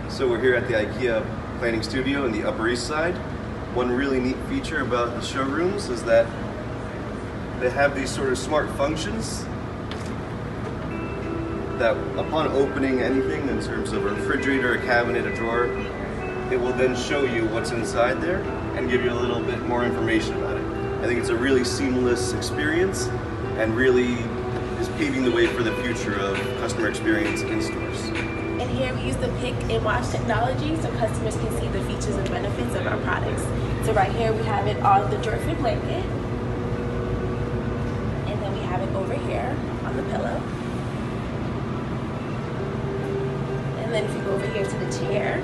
So we're here at the IKEA planning studio in the Upper East Side. One really neat feature about the showrooms is that they have these sort of smart functions that upon opening anything in terms of a refrigerator, a cabinet, a drawer, it will then show you what's inside there and give you a little bit more information about it. I think it's a really seamless experience and really is paving the way for the future of customer experience in stores. And here we use the pick and watch technology so customers can see the features and benefits of our products. So right here we have it on the drawer fit blanket. And then we have it over here on the pillow. And then if you go over here to the chair,